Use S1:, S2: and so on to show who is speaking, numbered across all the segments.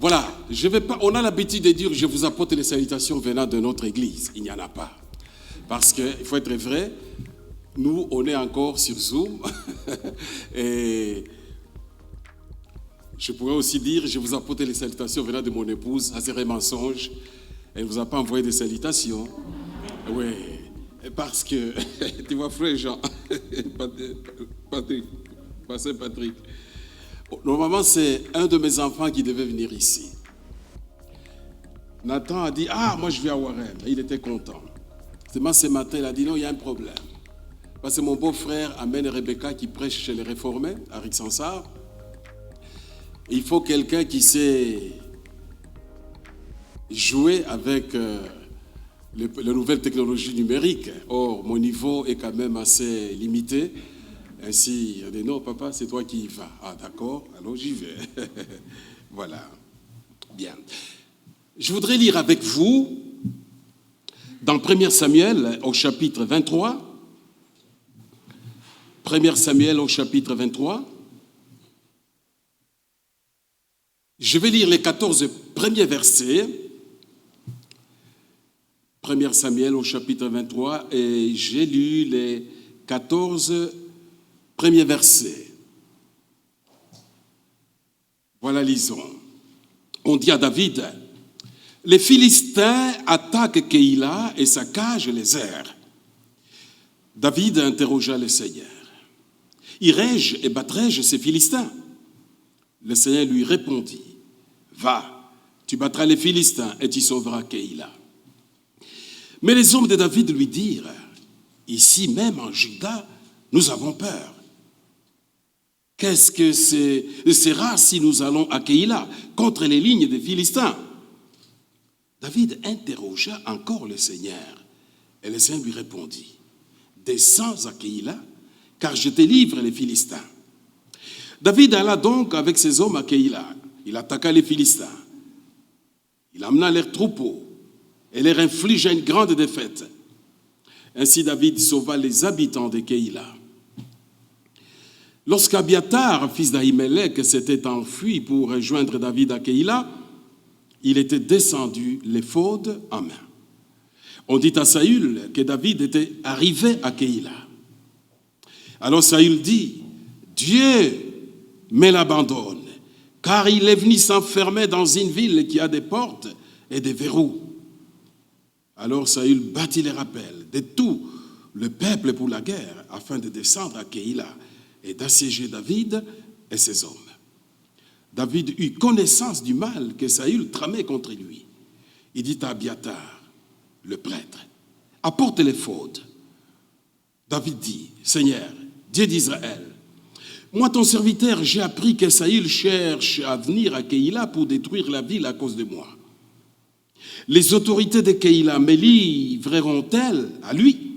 S1: Voilà, je vais pas, on a l'habitude de dire je vous apporte les salutations venant de notre église. Il n'y en a pas. Parce qu'il faut être vrai, nous, on est encore sur Zoom. Et je pourrais aussi dire je vous apporte les salutations venant de mon épouse. Ça serait mensonge. Elle ne vous a pas envoyé des salutations. Oui, parce que, tu vois, frère Jean, Patrick, Pasteur Patrick, normalement, c'est un de mes enfants qui devait venir ici. Nathan a dit, moi je vais à Warren. Il était content. Seulement ce matin, il a dit, non, il y a un problème. Parce que mon beau-frère amène Rebecca qui prêche chez les réformés, à Rixensart. Il faut quelqu'un qui sait jouer avec les nouvelles technologies numériques. Or, mon niveau est quand même assez limité. Ainsi, il a dit, non, papa, c'est toi qui y vas. Ah, d'accord, alors j'y vais. Voilà. Bien. Je voudrais lire avec vous, dans 1 Samuel, au chapitre 23. 1 Samuel, au chapitre 23. Je vais lire les 14 premiers versets. 1 Samuel, au chapitre 23, et j'ai lu les 14 premiers versets. Voilà, lisons. On dit à David, les Philistins attaquent Keïla et saccagent les airs. David interrogea le Seigneur. Irai-je et battrai-je ces Philistins? Le Seigneur lui répondit, va, tu battras les Philistins et tu sauveras Keïla. Mais les hommes de David lui dirent, ici même en Juda, nous avons peur. Qu'est-ce que sera si nous allons à Keïla contre les lignes des Philistins? David interrogea encore le Seigneur. Et le Seigneur lui répondit, descends à Keïla, car je te livre les Philistins. David alla donc avec ses hommes à Keïla. Il attaqua les Philistins. Il amena leurs troupeaux et leur infligea une grande défaite. Ainsi David sauva les habitants de Keïla. Lorsqu'Abiatar, fils d'Ahimelech, s'était enfui pour rejoindre David à Keïla, il était descendu l'éphod en main. On dit à Saül que David était arrivé à Keïla. Alors Saül dit, Dieu me l'abandonne, car il est venu s'enfermer dans une ville qui a des portes et des verrous. Alors Saül bâtit les rappels de tout le peuple pour la guerre, afin de descendre à Keïla et d'assiéger David et ses hommes. David eut connaissance du mal que Saül tramait contre lui. Il dit à Abiatar, le prêtre, apporte l'éphod. David dit, Seigneur, Dieu d'Israël, moi ton serviteur, j'ai appris que Saül cherche à venir à Keïla pour détruire la ville à cause de moi. Les autorités de Keïla me livreront-elles à lui?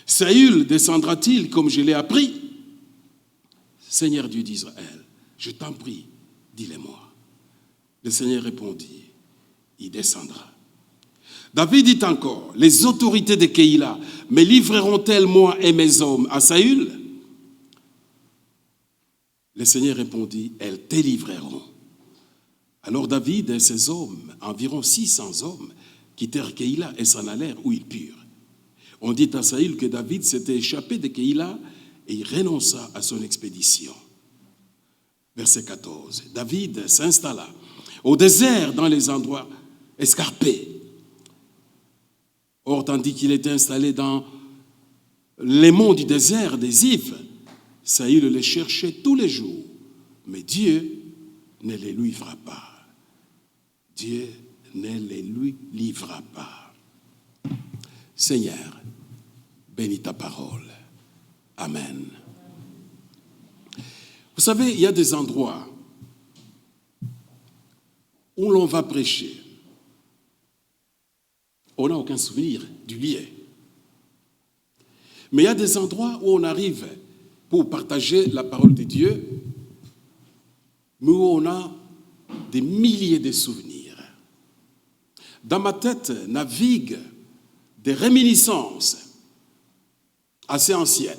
S1: Saül descendra-t-il comme je l'ai appris? Seigneur Dieu d'Israël, je t'en prie, dis-le-moi. Le Seigneur répondit, il descendra. David dit encore, les autorités de Keïla me livreront-elles, moi et mes hommes, à Saül? Le Seigneur répondit, elles te livreront. Alors David et ses hommes, environ 600 hommes, quittèrent Keïla et s'en allèrent où ils purent. On dit à Saül que David s'était échappé de Keïla et il renonça à son expédition. Verset 14. David s'installa au désert dans les endroits escarpés. Or, tandis qu'il était installé dans les monts du désert des Ziph, Saül les cherchait tous les jours, mais Dieu ne les livra pas. Dieu ne les lui livra pas. Seigneur, bénis ta parole. Amen. Vous savez, il y a des endroits où l'on va prêcher. On n'a aucun souvenir du lieu. Mais il y a des endroits où on arrive pour partager la parole de Dieu, mais où on a des milliers de souvenirs. Dans ma tête naviguent des réminiscences assez anciennes,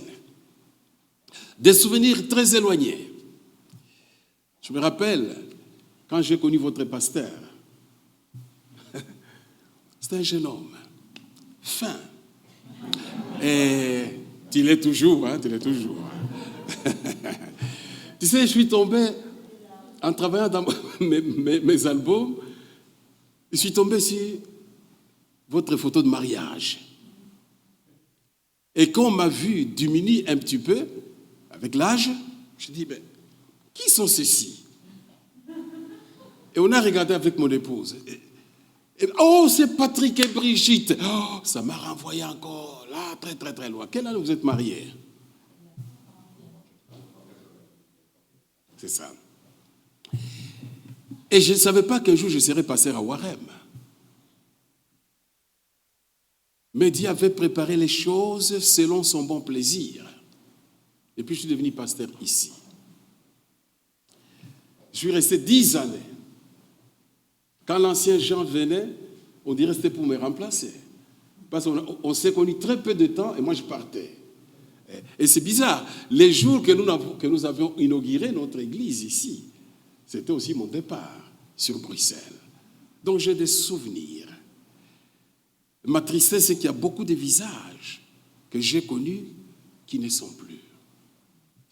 S1: des souvenirs très éloignés. Je me rappelle, quand j'ai connu votre pasteur, c'était un jeune homme, fin. Et tu l'es toujours, hein, tu l'es toujours. Tu sais, je suis tombé, en travaillant dans mes albums, je suis tombé sur votre photo de mariage. Et quand on m'a vu diminuer un petit peu, avec l'âge, je dis, mais qui sont ceux-ci? Et on a regardé avec mon épouse. Oh, c'est Patrick et Brigitte. Oh, ça m'a renvoyé encore là, très, très, très loin. Quelle année vous êtes mariés? C'est ça. Et je ne savais pas qu'un jour je serais pasteur à Warem. Mais Dieu avait préparé les choses selon son bon plaisir. Et puis je suis devenu pasteur ici. Je suis resté 10 années. Quand l'ancien Jean venait, on dirait que c'était pour me remplacer. Parce qu'on s'est connus très peu de temps et moi je partais. Et c'est bizarre. Les jours que nous avions inauguré notre église ici, c'était aussi mon départ sur Bruxelles. Donc j'ai des souvenirs. Ma tristesse, c'est qu'il y a beaucoup de visages que j'ai connus qui ne sont plus.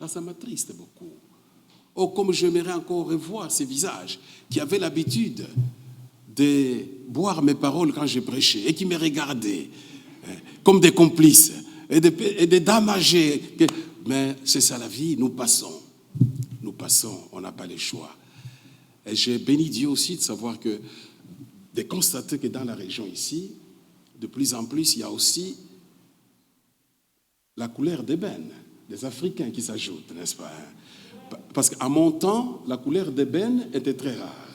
S1: Ça m'attriste beaucoup. Oh, comme j'aimerais encore revoir ces visages qui avaient l'habitude de boire mes paroles quand je prêchais et qui me regardaient comme des complices et des dames âgées. Mais c'est ça la vie, nous passons, on n'a pas le choix. Et j'ai béni Dieu aussi de constater que dans la région ici, de plus en plus, il y a aussi la couleur d'ébène des Africains qui s'ajoutent, n'est-ce pas? Parce qu'à mon temps, la couleur d'ébène était très rare.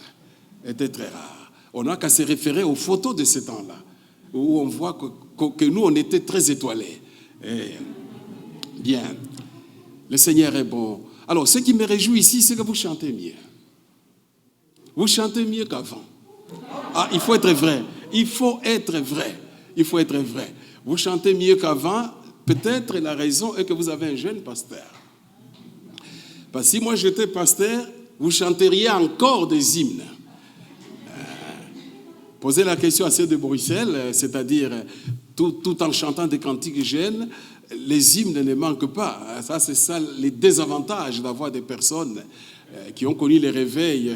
S1: On n'a qu'à se référer aux photos de ce temps-là, où on voit que nous, on était très étoilés. Et bien, le Seigneur est bon. Alors, ce qui me réjouit ici, c'est que vous chantez mieux. Vous chantez mieux qu'avant. Ah, il faut être vrai. Vous chantez mieux qu'avant. Peut-être la raison est que vous avez un jeune pasteur. Parce que si moi j'étais pasteur, vous chanteriez encore des hymnes. Posez la question à ceux de Bruxelles, c'est-à-dire tout en chantant des cantiques jeunes, les hymnes ne manquent pas. Ça, c'est ça les désavantages d'avoir des personnes qui ont connu les réveils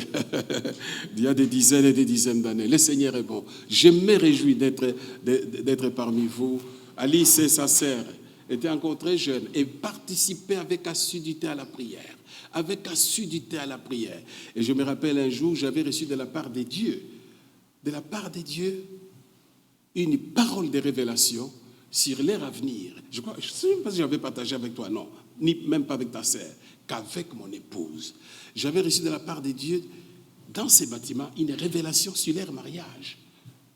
S1: il y a des dizaines et des dizaines d'années. Le Seigneur est bon. Je me réjouis d'être parmi vous. Alice et sa sœur étaient encore très jeunes et participaient avec assiduité à la prière. Et je me rappelle un jour, j'avais reçu de la part de Dieu, une parole de révélation sur leur avenir. Je ne sais même pas si j'avais partagé avec toi, non, ni même pas avec ta sœur, qu'avec mon épouse. J'avais reçu de la part de Dieu, dans ces bâtiments, une révélation sur leur mariage.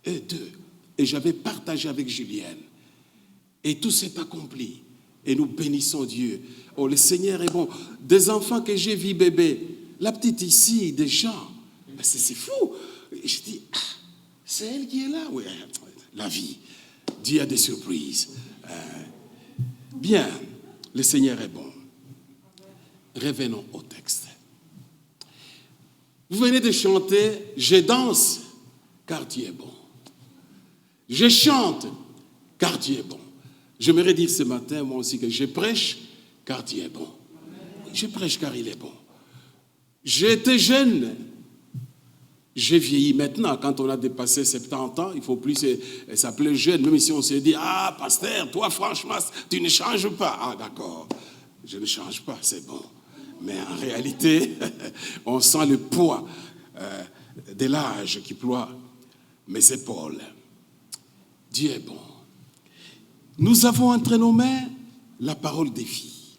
S1: Eux deux. Et j'avais partagé avec Julienne. Et tout s'est accompli. Et nous bénissons Dieu. Oh, le Seigneur est bon. Des enfants que j'ai vus bébé, la petite ici, des gens. C'est fou. Et je dis, c'est elle qui est là. Oui, la vie. Dieu a des surprises. Bien, le Seigneur est bon. Revenons au texte. Vous venez de chanter « Je danse car Dieu est bon ». Je chante car Dieu est bon. J'aimerais dire ce matin, moi aussi, que je prêche car Dieu est bon. Je prêche car il est bon. J'étais jeune. J'ai vieilli maintenant. Quand on a dépassé 70 ans, il ne faut plus s'appeler jeune. Même si on se dit, ah, pasteur, toi, franchement, tu ne changes pas. Ah, d'accord. Je ne change pas, c'est bon. Mais en réalité, on sent le poids de l'âge qui ploie mes épaules. Dieu est bon. Nous avons entre nos mains la parole des vies.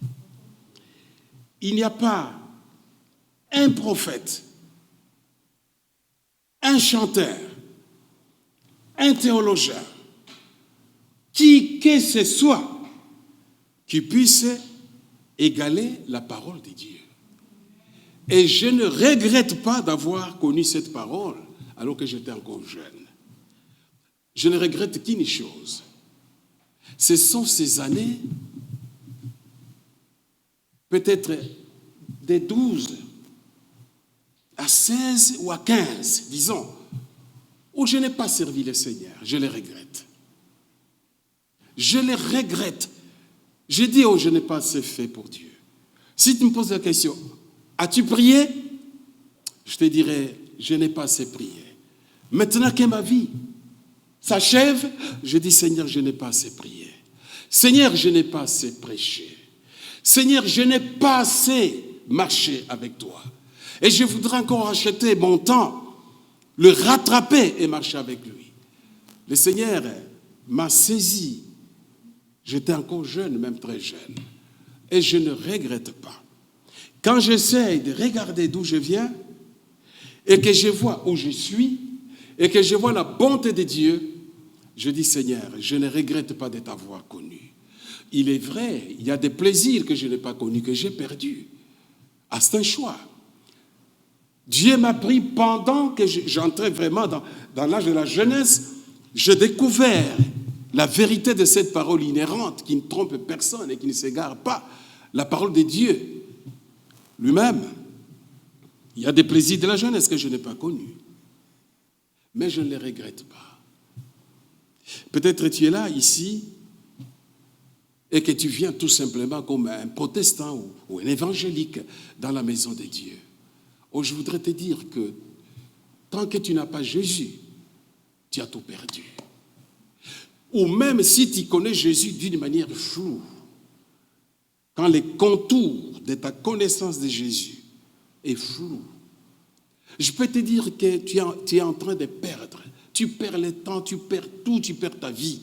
S1: Il n'y a pas un prophète, un chanteur, un théologien, qui que ce soit, qui puisse égaler la parole de Dieu. Et je ne regrette pas d'avoir connu cette parole alors que j'étais encore jeune. Je ne regrette qu'une chose. Ce sont ces années, peut-être des 12 à 16 ou à 15, disons, où je n'ai pas servi le Seigneur, je les regrette. Je les regrette. Je dis, oh, je n'ai pas assez fait pour Dieu. Si tu me poses la question, as-tu prié? Je te dirais, je n'ai pas assez prié. Maintenant que ma vie s'achève, je dis, Seigneur, je n'ai pas assez prié. Seigneur, je n'ai pas assez prêché. Seigneur, je n'ai pas assez marché avec toi. Et je voudrais encore acheter mon temps, le rattraper et marcher avec lui. Le Seigneur m'a saisi. J'étais encore jeune, même très jeune. Et je ne regrette pas. Quand j'essaie de regarder d'où je viens, et que je vois où je suis, et que je vois la bonté de Dieu, je dis, Seigneur, je ne regrette pas de t'avoir connu. Il est vrai, il y a des plaisirs que je n'ai pas connus, que j'ai perdus. Ah, c'est un choix. Dieu m'a pris pendant que j'entrais vraiment dans l'âge de la jeunesse. J'ai découvert la vérité de cette parole inhérente qui ne trompe personne et qui ne s'égare pas. La parole de Dieu lui-même. Il y a des plaisirs de la jeunesse que je n'ai pas connus. Mais je ne les regrette pas. Peut-être tu es là, ici, et que tu viens tout simplement comme un protestant ou un évangélique dans la maison de Dieu. Oh, je voudrais te dire que tant que tu n'as pas Jésus, tu as tout perdu. Ou même si tu connais Jésus d'une manière floue, quand les contours de ta connaissance de Jésus est flou, je peux te dire que tu es en train de perdre. Tu perds le temps, tu perds tout, tu perds ta vie.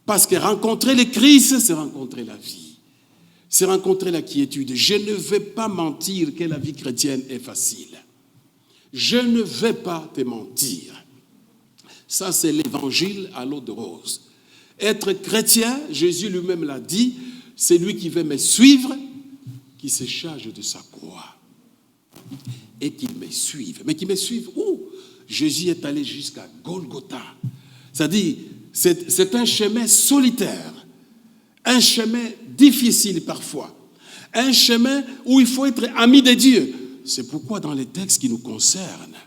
S1: Parce que rencontrer le Christ, c'est rencontrer la vie. C'est rencontrer la quiétude. Je ne vais pas mentir que la vie chrétienne est facile. Je ne vais pas te mentir. Ça, c'est l'évangile à l'eau de rose. Être chrétien, Jésus lui-même l'a dit, c'est lui qui veut me suivre, qui se charge de sa croix. Et qu'il me suive. Mais qu'il me suive où? Jésus est allé jusqu'à Golgotha. C'est-à-dire, c'est un chemin solitaire, un chemin difficile parfois, un chemin où il faut être ami de Dieu. C'est pourquoi dans les textes qui nous concernent,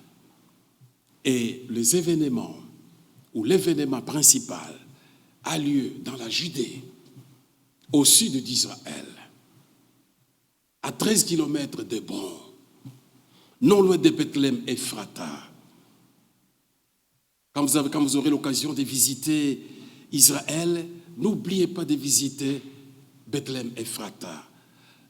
S1: et les événements, ou l'événement principal, a lieu dans la Judée, au sud d'Israël, à 13 kilomètres d'Hébron, non loin de Bethléem Ephrata. Quand vous aurez l'occasion de visiter Israël, n'oubliez pas de visiter Bethléem Ephrata.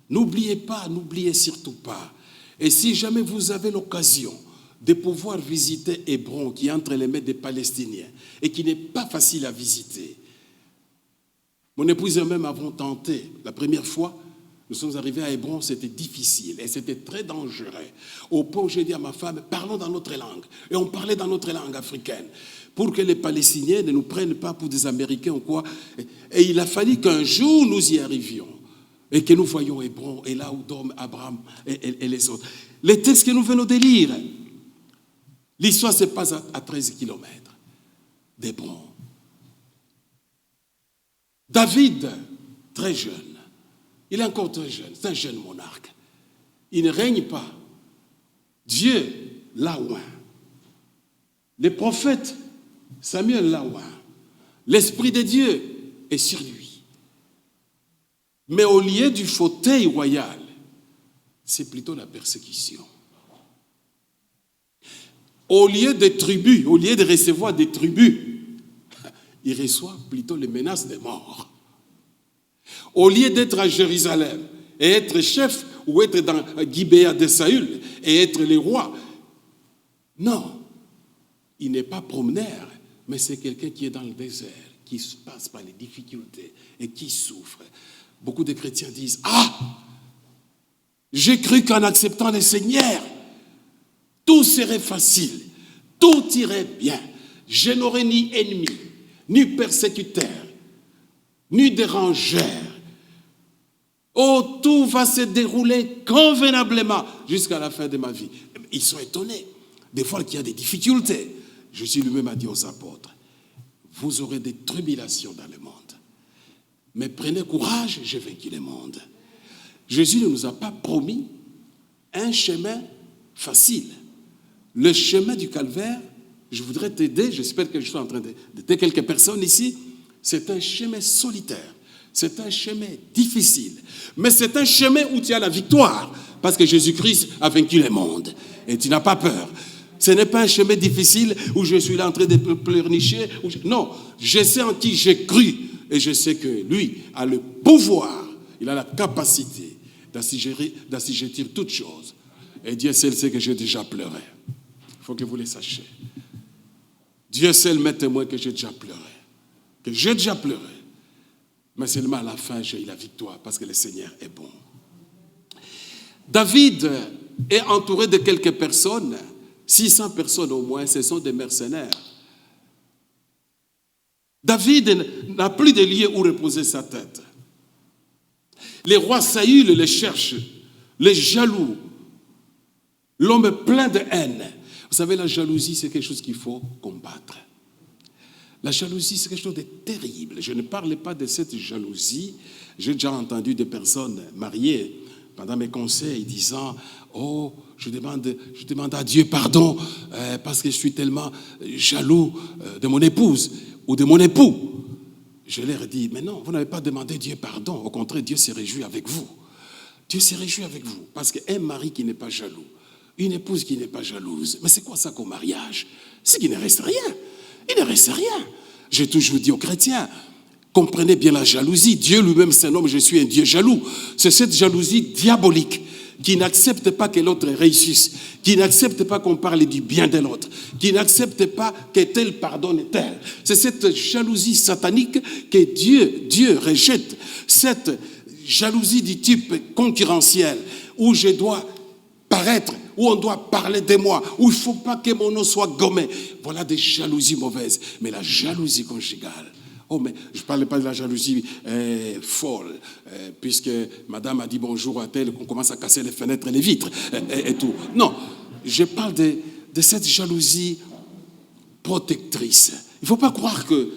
S1: N'oubliez surtout pas. Et si jamais vous avez l'occasion de pouvoir visiter Hébron, qui est entre les mains des Palestiniens, et qui n'est pas facile à visiter. Mon épouse et moi-même avons tenté la première fois. Nous sommes arrivés à Hébron, c'était difficile et c'était très dangereux. Au point où j'ai dit à ma femme, parlons dans notre langue. Et on parlait dans notre langue africaine pour que les Palestiniens ne nous prennent pas pour des Américains ou quoi. Et il a fallu qu'un jour nous y arrivions et que nous voyions Hébron et là où dorment Abraham et les autres. Les textes que nous venons de lire, l'histoire se passe à 13 kilomètres d'Hébron. David, très jeune, il est encore très jeune, c'est un jeune monarque. Il ne règne pas. Dieu l'a oint. Les prophètes, Samuel l'a oint. L'Esprit de Dieu est sur lui. Mais au lieu du fauteuil royal, c'est plutôt la persécution. Au lieu des tribus, au lieu de recevoir des tribus, il reçoit plutôt les menaces de mort. Au lieu d'être à Jérusalem et être chef ou être dans Gibéa de Saül et être le roi, non, il n'est pas promeneur, mais c'est quelqu'un qui est dans le désert, qui passe par les difficultés et qui souffre. Beaucoup de chrétiens disent, « Ah, j'ai cru qu'en acceptant le Seigneur, tout serait facile, tout irait bien. Je n'aurais ni ennemi, ni persécuteur, ni dérangeur. Oh, tout va se dérouler convenablement jusqu'à la fin de ma vie. » Ils sont étonnés. Des fois qu'il y a des difficultés. Jésus lui-même a dit aux apôtres, vous aurez des tribulations dans le monde. Mais prenez courage, j'ai vaincu le monde. Jésus ne nous a pas promis un chemin facile. Le chemin du calvaire, je voudrais t'aider, j'espère que je suis en train d'aider quelques personnes ici, c'est un chemin solitaire, c'est un chemin difficile, mais c'est un chemin où tu as la victoire, parce que Jésus-Christ a vaincu le monde, et tu n'as pas peur. Ce n'est pas un chemin difficile où je suis là en train de pleurnicher. Non, je sais en qui j'ai cru, et je sais que lui a le pouvoir, il a la capacité d'assujettir toutes choses. Et Dieu seul sait que j'ai déjà pleuré. Il faut que vous le sachiez. Dieu seul m'est témoin que j'ai déjà pleuré. Que j'ai déjà pleuré. Mais seulement à la fin, j'ai eu la victoire parce que le Seigneur est bon. David est entouré de quelques personnes, 600 personnes au moins, ce sont des mercenaires. David n'a plus de lieu où reposer sa tête. Les rois Saül le cherchent, les jaloux, l'homme plein de haine. Vous savez, la jalousie, c'est quelque chose qu'il faut combattre. La jalousie, c'est quelque chose de terrible. Je ne parle pas de cette jalousie. J'ai déjà entendu des personnes mariées pendant mes conseils disant « Oh, je demande à Dieu pardon parce que je suis tellement jaloux de mon épouse ou de mon époux. » Je leur dis « Mais non, vous n'avez pas demandé Dieu pardon. Au contraire, Dieu se réjouit avec vous. Dieu se réjouit avec vous. Parce qu'un mari qui n'est pas jaloux, une épouse qui n'est pas jalouse, mais c'est quoi ça qu'au mariage? C'est qu'il ne reste rien. Il ne reste rien. J'ai toujours dit aux chrétiens, comprenez bien la jalousie. Dieu lui-même c'est un homme, je suis un Dieu jaloux. C'est cette jalousie diabolique qui n'accepte pas que l'autre réussisse, qui n'accepte pas qu'on parle du bien de l'autre, qui n'accepte pas que tel pardonne tel. C'est cette jalousie satanique que Dieu rejette. Cette jalousie du type concurrentiel, où je dois paraître, où on doit parler de moi, où il ne faut pas que mon nom soit gommé. Voilà des jalousies mauvaises. Mais la jalousie conjugale, oh, mais je ne parle pas de la jalousie folle, puisque madame a dit bonjour à tel, qu'on commence à casser les fenêtres et les vitres et tout. Non, je parle de cette jalousie protectrice. Il ne faut pas croire que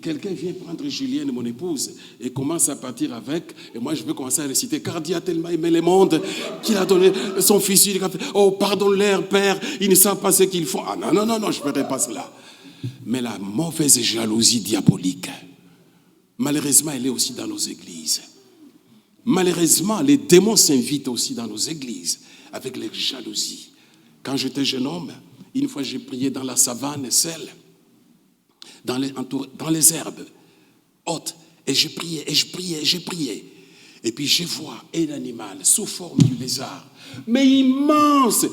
S1: quelqu'un vient prendre Julienne, mon épouse, et commence à partir avec, et moi je veux commencer à réciter, car Dieu a tellement aimé le monde qu'il a donné son fils unique. Oh, pardonne-leur, Père, ils ne savent pas ce qu'ils font. Ah non, je ne ferai pas cela. Mais la mauvaise jalousie diabolique, malheureusement, elle est aussi dans nos églises. Malheureusement, les démons s'invitent aussi dans nos églises avec les jalousies. Quand j'étais jeune homme, une fois j'ai prié dans la savane, celle dans les herbes hautes, et je priais. Et puis je vois un animal sous forme du lézard, mais immense,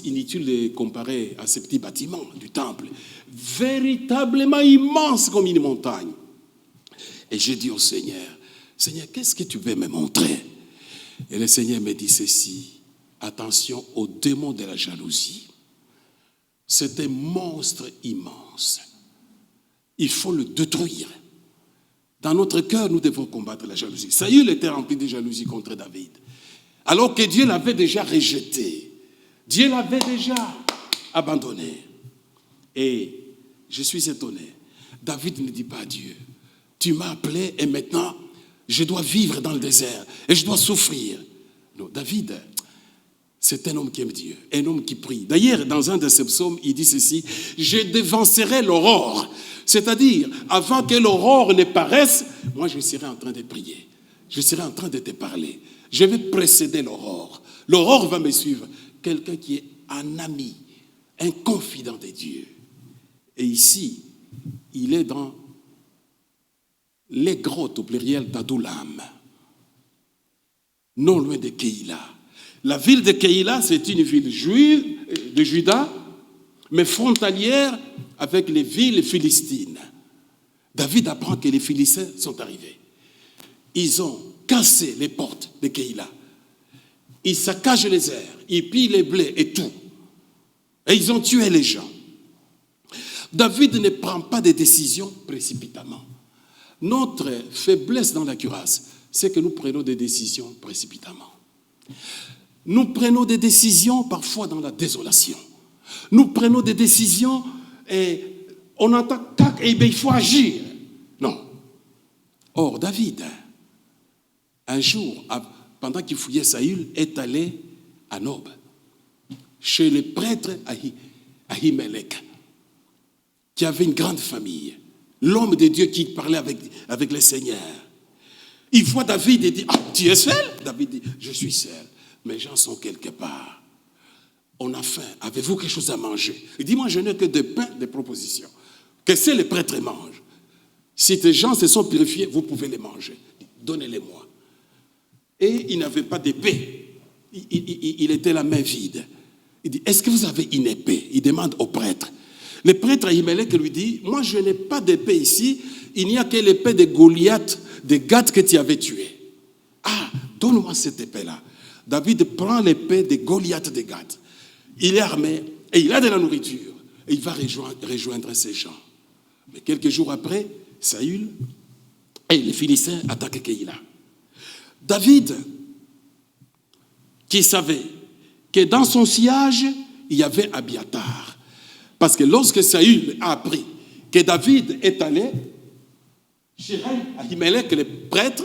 S1: inutile de comparer à ces petits bâtiments du temple, véritablement immense comme une montagne. Et j'ai dit au Seigneur, qu'est-ce que tu veux me montrer? Et le Seigneur me dit ceci, attention au démon de la jalousie. C'est un monstre immense. Il faut le détruire. Dans notre cœur, nous devons combattre la jalousie. Saül était rempli de jalousie contre David, alors que Dieu l'avait déjà rejeté. Dieu l'avait déjà abandonné. Et je suis étonné. David ne dit pas à Dieu, tu m'as appelé et maintenant je dois vivre dans le désert et je dois souffrir. Non, David, c'est un homme qui aime Dieu, un homme qui prie. D'ailleurs, dans un de ses psaumes, il dit ceci, je dévancerai l'aurore. C'est-à-dire, avant que l'aurore ne paraisse, moi je serai en train de prier. Je serai en train de te parler. Je vais précéder l'aurore. L'aurore va me suivre. Quelqu'un qui est un ami, un confident de Dieu. Et ici, il est dans les grottes au pluriel d'Adoulam, non loin de Keïla. La ville de Keïla, c'est une ville juive de Juda, mais frontalière avec les villes philistines. David apprend que les Philistins sont arrivés. Ils ont cassé les portes de Keïla. Ils saccagent les airs, ils pillent les blés et tout. Et ils ont tué les gens. David ne prend pas de décisions précipitamment. Notre faiblesse dans la cuirasse, c'est que nous prenons des décisions précipitamment. Nous prenons des décisions parfois dans la désolation. Nous prenons des décisions et on entend tac, et bien il faut agir. Non. Or, David, un jour, pendant qu'il fouillait Saül, est allé à Nob. chez le prêtre Ahimelech, qui avait une grande famille, l'homme de Dieu qui parlait avec le Seigneur. Il voit David et dit, ah, tu es seul? David dit, je suis seul. Mes gens sont quelque part. On a faim. Avez-vous quelque chose à manger? Il dit, moi, je n'ai que de pain, des propositions. Qu'est-ce que les prêtres mangent? Si tes gens se sont purifiés, vous pouvez les manger. Donnez-les-moi. Et il n'avait pas d'épée. Il était la main vide. Il dit, est-ce que vous avez une épée? Il demande au prêtre. Le prêtre Ahimelech lui dit, moi, je n'ai pas d'épée ici. Il n'y a que l'épée de Goliath, de Gath que tu avais tué. Ah, donne-moi cette épée-là. David prend l'épée de Goliath de Gath. Il est armé et il a de la nourriture. Et il va rejoindre ses gens. Mais quelques jours après, Saül et les Philistins attaquent Keïla. David, qui savait que dans son sillage, il y avait Abiathar. Parce que lorsque Saül a appris que David est allé chez Ahimelech, le prêtre,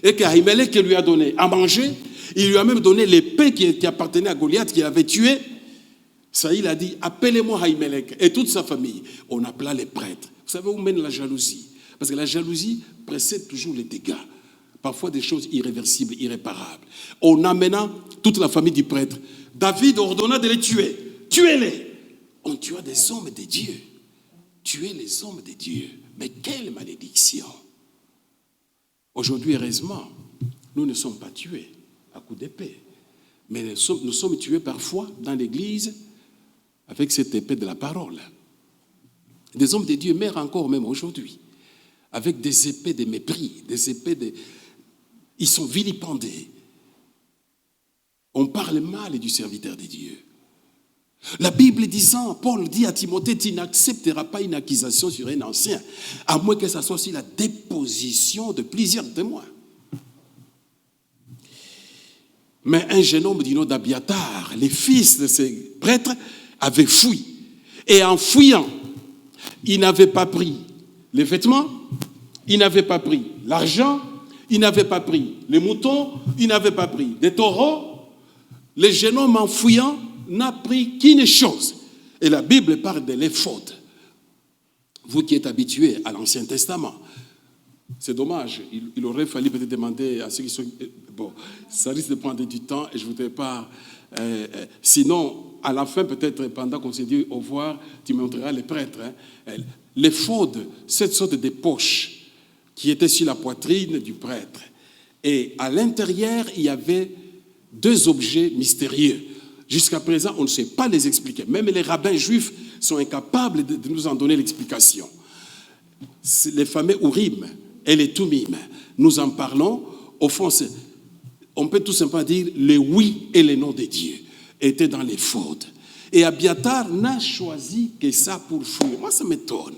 S1: et qu'Ahimelech lui a donné à manger, il lui a même donné l'épée qui appartenait à Goliath, qu'il avait tué. Saül a dit, appelez-moi Ahimelech et toute sa famille. On appela les prêtres. Vous savez où mène la jalousie? Parce que la jalousie précède toujours les dégâts. Parfois des choses irréversibles, irréparables. En amenant toute la famille du prêtre, David ordonna de les tuer. Tuez-les. On tua des hommes de Dieu. Tuer les hommes de Dieu. Mais quelle malédiction! Aujourd'hui, heureusement, nous ne sommes pas tués à coups d'épée. Mais nous sommes tués parfois dans l'église avec cette épée de la parole. Des hommes de Dieu meurent encore même aujourd'hui avec des épées de mépris, des épées de... Ils sont vilipendés. On parle mal du serviteur de Dieu. La Bible disant, Paul dit à Timothée, tu n'accepteras pas une accusation sur un ancien, à moins que ça soit aussi la déposition de plusieurs témoins. Mais un jeune homme du nom d'Abiathar, les fils de ces prêtres, avaient fui. Et en fuyant, ils n'avaient pas pris les vêtements, ils n'avaient pas pris l'argent, ils n'avaient pas pris les moutons, ils n'avaient pas pris des taureaux. Le jeune homme en fuyant n'a pris qu'une chose. Et la Bible parle de l'éphod. Vous qui êtes habitués à l'Ancien Testament, c'est dommage, il aurait fallu peut-être demander à ceux qui sont... Bon, ça risque de prendre du temps et je ne voudrais pas... sinon, à la fin, peut-être, pendant qu'on s'est dit au revoir, tu montreras les prêtres. Hein. L'éphod, cette sorte de poche qui était sur la poitrine du prêtre. Et à l'intérieur, il y avait deux objets mystérieux. Jusqu'à présent, on ne sait pas les expliquer. Même les rabbins juifs sont incapables de nous en donner l'explication. Les fameux Urim et les Tumim, nous en parlons. Au fond, on peut tout simplement dire le oui et le non de Dieu étaient dans les fautes. Et Abiathar n'a choisi que ça pour fuir. Moi, ça m'étonne.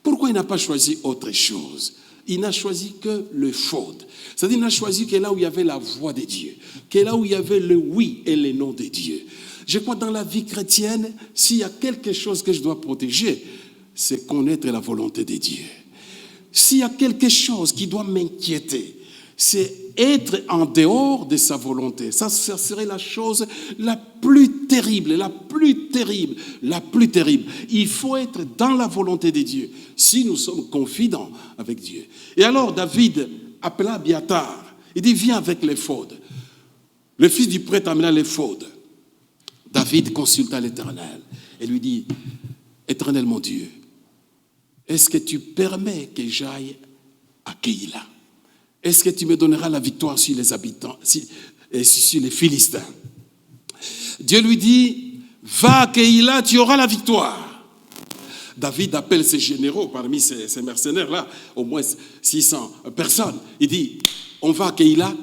S1: Pourquoi il n'a pas choisi autre chose? Il n'a choisi que le faute. C'est-à-dire qu'il n'a choisi que là où il y avait la voix de Dieu, que là où il y avait le oui et le non de Dieu. Je crois que dans la vie chrétienne, s'il y a quelque chose que je dois protéger, c'est connaître la volonté de Dieu. S'il y a quelque chose qui doit m'inquiéter, c'est être en dehors de sa volonté. Ça serait la chose la plus terrible, la plus terrible, la plus terrible. Il faut être dans la volonté de Dieu, si nous sommes confidents avec Dieu. Et alors David appela Abiathar. Il dit, viens avec l'éphod. Le fils du prêtre amena l'éphod. David consulta l'Éternel et lui dit, Éternel mon Dieu, est-ce que tu permets que j'aille à Keïla? Est-ce que tu me donneras la victoire sur les habitants, sur les Philistins? Dieu lui dit, va à Keïla, tu auras la victoire. David appelle ses généraux, parmi ces mercenaires-là, au moins 600 personnes. Il dit, on va à Keïla,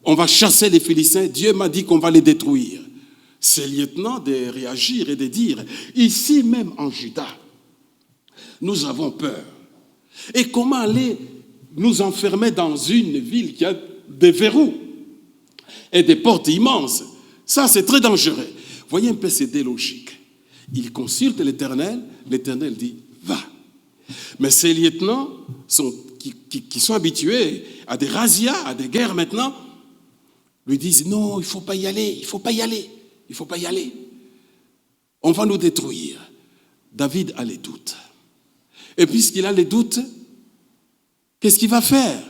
S1: on va chasser les Philistins, Dieu m'a dit qu'on va les détruire. Ces lieutenants de réagir et de dire, ici même en Juda, nous avons peur. Et comment aller nous enfermer dans une ville qui a des verrous et des portes immenses? Ça, c'est très dangereux. Voyez un peu ces délogiques. Il consulte l'Éternel, l'Éternel dit, va. Mais ces lieutenants qui sont habitués à des razzias, à des guerres maintenant, lui disent, non, il ne faut pas y aller, il ne faut pas y aller, il ne faut pas y aller. On va nous détruire. David a les doutes. Et puisqu'il a les doutes, qu'est-ce qu'il va faire?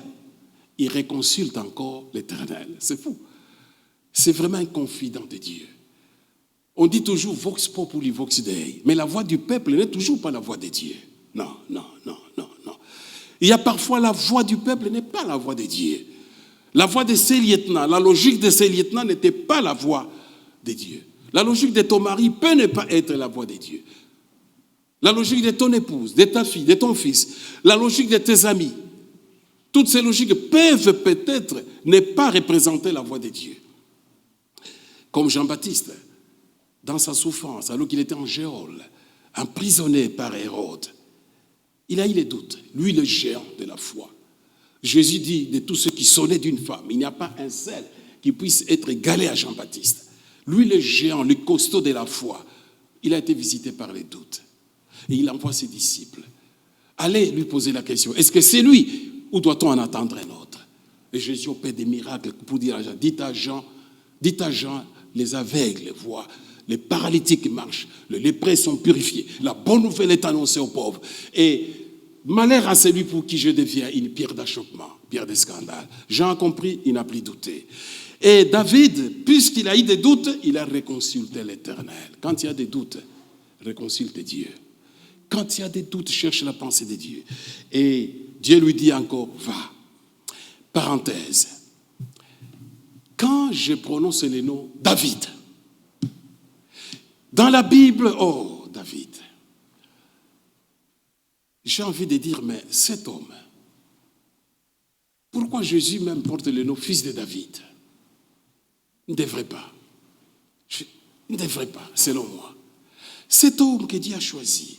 S1: Il réconsulte encore l'Éternel. C'est fou. C'est vraiment un confident de Dieu. On dit toujours vox populi, vox Dei. Mais la voix du peuple n'est toujours pas la voix de Dieu. Non, non, non, non, non. Il y a parfois la voix du peuple n'est pas la voix de Dieu. La voix de ses lieutenants, la logique de ses lieutenants n'était pas la voix de Dieu. La logique de ton mari peut ne pas être la voix de Dieu. La logique de ton épouse, de ta fille, de ton fils, la logique de tes amis. Toutes ces logiques peuvent peut-être ne pas représenter la voix de Dieu. Comme Jean-Baptiste, dans sa souffrance, alors qu'il était en geôle, emprisonné par Hérode, il a eu les doutes. Lui, le géant de la foi. Jésus dit de tous ceux qui sonnaient d'une femme, il n'y a pas un seul qui puisse être égalé à Jean-Baptiste. Lui, le géant, le costaud de la foi, il a été visité par les doutes. Et il envoie ses disciples. Allez lui poser la question, est-ce que c'est lui ou doit-on en attendre un autre? Et Jésus opère des miracles pour dire à Jean, dites à Jean, les aveugles voient, les paralytiques marchent, les lépreux sont purifiés, la bonne nouvelle est annoncée aux pauvres. Et malheur à celui pour qui je deviens une pierre d'achoppement, pierre de scandale. Jean a compris, il n'a plus douté. Et David, puisqu'il a eu des doutes, il a réconsulté l'Éternel. Quand il y a des doutes, réconsulte Dieu. Quand il y a des doutes, cherche la pensée de Dieu. Et Dieu lui dit encore, va. Parenthèse. Quand je prononce le nom David, dans la Bible, oh, David, j'ai envie de dire, mais cet homme, pourquoi Jésus même porte le nom fils de David? Il ne devrait pas. Il ne devrait pas, selon moi. Cet homme que Dieu a choisi,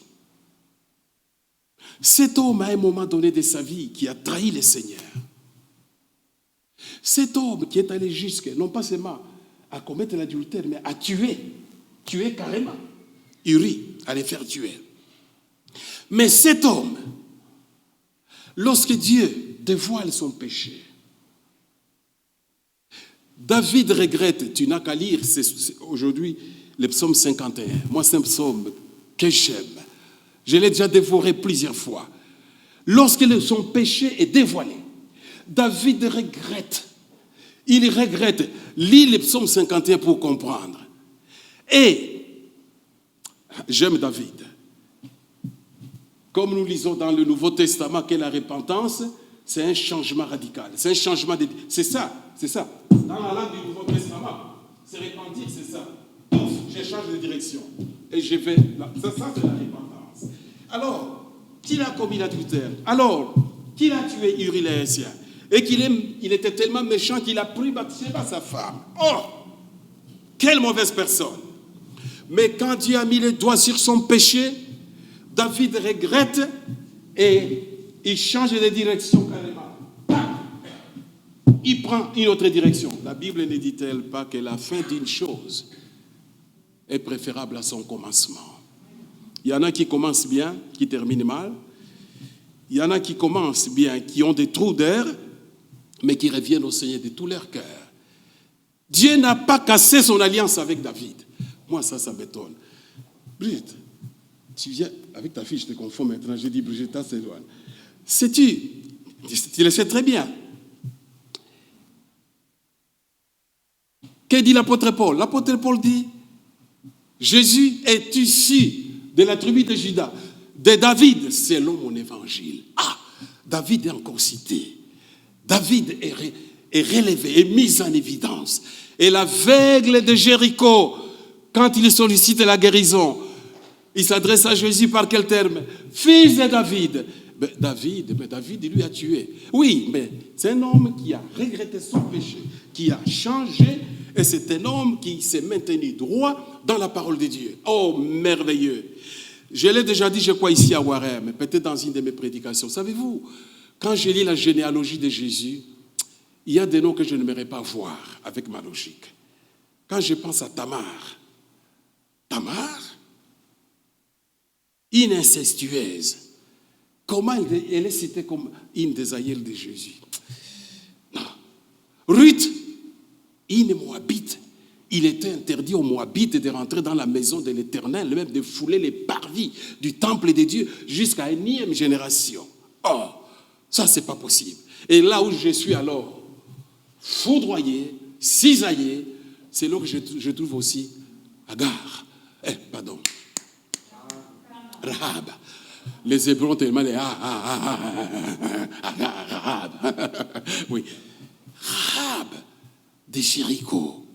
S1: cet homme à un moment donné de sa vie qui a trahi le Seigneur, cet homme qui est allé jusqu'à, non pas seulement à commettre l'adultère, mais à tuer carrément, Uri, à les faire tuer. Mais cet homme, lorsque Dieu dévoile son péché, David regrette, tu n'as qu'à lire aujourd'hui le psaume 51. Moi, c'est un psaume que j'aime. Je l'ai déjà dévoré plusieurs fois. Lorsque son péché est dévoilé, David regrette. Il regrette. Lis le psaume 51 pour comprendre. Et j'aime David. Comme nous lisons dans le Nouveau Testament que la repentance, c'est un changement radical. C'est un changement de... C'est ça. Dans la langue du Nouveau Testament, c'est repentir, c'est ça. Donc, je change de direction. Et je vais... Ça, c'est la repentance. Alors, qu'il a commis l'adultère. Alors, qu'il a tué Uri le Héthien. Et qu'il était tellement méchant qu'il a pris Bathsheba, sa femme. Oh! Quelle mauvaise personne. Mais quand Dieu a mis le doigt sur son péché, David regrette et il change de direction carrément. Il prend une autre direction. La Bible ne dit-elle pas que la fin d'une chose est préférable à son commencement? Il y en a qui commencent bien, qui terminent mal. Il y en a qui commencent bien, qui ont des trous d'air, mais qui reviennent au Seigneur de tout leur cœur. Dieu n'a pas cassé son alliance avec David. Moi, ça m'étonne. Brigitte, tu viens avec ta fille, je te confonds maintenant. Je dis, Brigitte, s'éloigne. Sais-tu, tu le sais très bien. Que dit l'apôtre Paul? L'apôtre Paul dit, Jésus est issu de la tribu de Juda, de David, selon mon évangile. Ah, David est encore cité. David est relevé, est mis en évidence. Et l'aveugle de Jéricho, quand il sollicite la guérison, il s'adresse à Jésus par quel terme? Fils de David. Mais David, il lui a tué. Oui, mais c'est un homme qui a regretté son péché, qui a changé, et c'est un homme qui s'est maintenu droit dans la parole de Dieu. Oh, merveilleux. Je l'ai déjà dit, je crois, ici à Warem, peut-être dans une de mes prédications. Savez-vous, quand je lis la généalogie de Jésus, il y a des noms que je n'aimerais pas voir avec ma logique. Quand je pense à Tamar, une incestueuse, comment elle est citée comme une des aïeules de Jésus? Non. Ruth, une Moabite, Il était interdit aux Moabites de rentrer dans la maison de l'Éternel, même de fouler les parvis du temple de Dieu jusqu'à une 9e génération. Oh, ça c'est pas possible. Et là où je suis alors foudroyé, cisaillé, c'est là que je trouve aussi Agar. Rahab. Les Hébreux ont tellement les Rahab. Oui. Rahab de Jéricho.